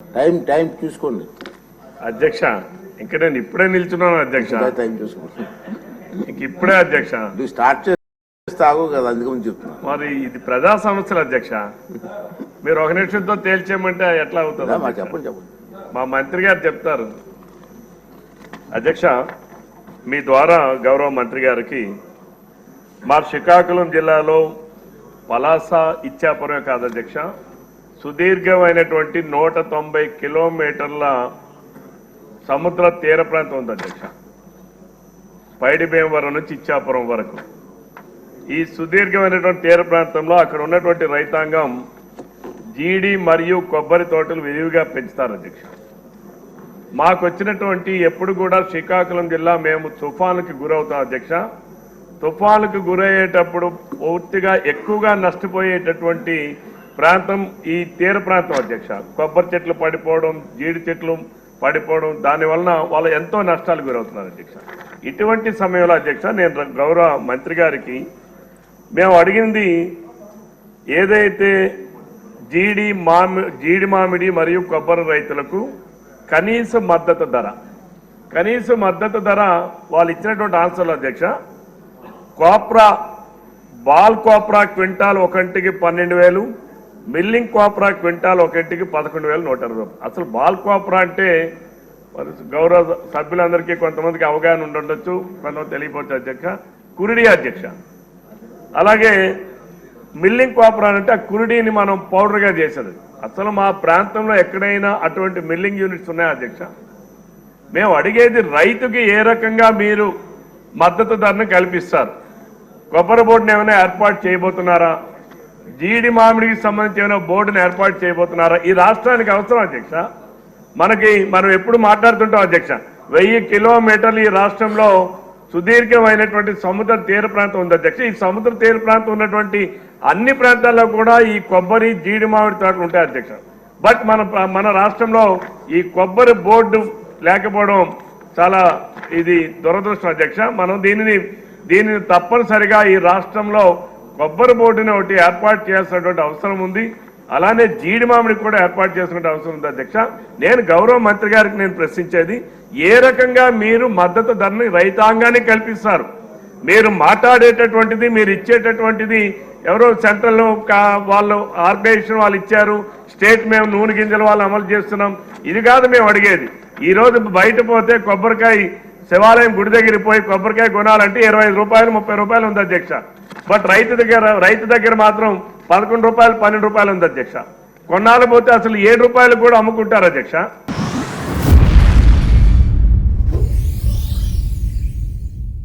Time చూసుకోండి అధ్యక్ష. ఇంకా నేను ఇప్పుడే నిల్చున్నాను అధ్యక్ష. టైం చూసుకోండి. ఇంక ఇప్పుడే అధ్యక్ష. నువ్వు స్టార్ట్ చేస్తావు కదా, అందుకని చెప్తున్నా. మరి ఇది ప్రజా సమస్యలు అధ్యక్ష. మీరు ఒక నిమిషంతో తేల్చేయమంటే ఎట్లా అవుతుంది? చెప్పండి. మా మంత్రి గారు చెప్తారు. అధ్యక్ష, మీ ద్వారా గౌరవ మంత్రి గారికి మా శ్రీకాకుళం జిల్లాలో పలాస ఇచ్చాపురమే కాదు అధ్యక్ష, సుదీర్ఘమైనటువంటి 190 కిలోమీటర్ల సముద్ర తీర ప్రాంతం ఉంది అధ్యక్ష. పైడిభీమవరం నుంచి ఇచ్చాపురం వరకు ఈ సుదీర్ఘమైనటువంటి తీర ప్రాంతంలో అక్కడ ఉన్నటువంటి రైతాంగం జీడి మరియు కొబ్బరి తోటలు విరివిగా పెంచుతారు అధ్యక్ష. మాకు వచ్చినటువంటి ఎప్పుడు కూడా శ్రీకాకుళం జిల్లా మేము తుఫానుకి గురవుతాం అధ్యక్ష. తుఫానుకు గురయ్యేటప్పుడు పూర్తిగా ఎక్కువగా నష్టపోయేటటువంటి ప్రాంతం ఈ తీర ప్రాంతం అధ్యక్ష. కొబ్బరి చెట్లు పడిపోవడం, జీడి చెట్లు పడిపోవడం, దానివలన వాళ్ళు ఎంతో నష్టాలు గురవుతున్నారు అధ్యక్ష. ఇటువంటి సమయంలో అధ్యక్ష, నేను గౌరవ మంత్రి గారికి మేము అడిగింది ఏదైతే జీడి మామిడి మరియు కొబ్బరి రైతులకు కనీస మద్దతు ధర వాళ్ళు ఇచ్చినటువంటి ఆన్సర్లు అధ్యక్ష, ball khopra quintal ఒకంటికి 12,000, milling khopra quintal ఒకంటికి 11,120. అసలు బాల్ కోప్రా అంటే గౌరవ సభ్యులందరికీ కొంతమందికి అవగాహన ఉండొచ్చు, కొంతమంది తెలియపోవచ్చు అధ్యక్ష. కురిడి అధ్యక్ష. అలాగే మిల్లింగ్ కోప్రా అంటే ఆ కురిడిని మనం పౌడర్గా చేసేది. అసలు మా ప్రాంతంలో ఎక్కడైనా అటువంటి మిల్లింగ్ యూనిట్స్ ఉన్నాయా అధ్యక్ష? మేము అడిగేది రైతుకి ఏ రకంగా మీరు మద్దతు ధరను కల్పిస్తారు? కొబ్బరి బోర్డుని ఏమైనా ఏర్పాటు చేయబోతున్నారా? జీడి మామిడికి సంబంధించి ఏమైనా బోర్డుని ఏర్పాటు చేయబోతున్నారా? ఈ రాష్ట్రానికి అవసరం అధ్యక్ష. మనం ఎప్పుడు మాట్లాడుతుంటాం అధ్యక్ష, 1000 కిలోమీటర్లు ఈ రాష్ట్రంలో సుదీర్ఘమైనటువంటి సముద్ర తీర ప్రాంతం ఉంది అధ్యక్ష. ఈ సముద్ర తీర ప్రాంతం ఉన్నటువంటి అన్ని ప్రాంతాల్లో కూడా ఈ కొబ్బరి జీడి మామిడి తోటలు ఉంటాయి అధ్యక్ష. బట్ మన రాష్ట్రంలో ఈ కొబ్బరి బోర్డు లేకపోవడం చాలా ఇది దురదృష్టం అధ్యక్ష. మనం దీనిని తప్పనిసరిగా ఈ రాష్ట్రంలో కొబ్బరి బోర్డుని ఒకటి ఏర్పాటు చేయాల్సినటువంటి అవసరం ఉంది. అలానే జీడి మామిడికి కూడా ఏర్పాటు చేసినటువంటి అవసరం ఉంది అధ్యక్ష. నేను గౌరవ మంత్రి గారికి నేను ప్రశ్నించేది, ఏ రకంగా మీరు మద్దతు ధరని రైతాంగానికి కల్పిస్తారు? మీరు మాట్లాడేటటువంటిది, మీరు ఇచ్చేటటువంటిది ఎవరో సెంట్రల్ వాళ్ళు ఆర్గనైజేషన్ వాళ్ళు ఇచ్చారు, స్టేట్ మేము నూనె గింజల వాళ్ళు అమలు చేస్తున్నాం, ఇది కాదు మేము అడిగేది. ఈరోజు బయట పోతే కొబ్బరికాయ శివాలయం గుడి దగ్గరికి పోయి కొబ్బరికాయ కొనాలంటే 25 రూపాయలు 30 రూపాయలు ఉంది అధ్యక్ష. బట్ రైతు దగ్గర మాత్రం 11 రూపాయలు 12 రూపాయలు ఉంది అధ్యక్ష. కొన్నాళ్ళు పోతే అసలు 7 రూపాయలు కూడా అమ్ముకుంటారు అధ్యక్ష.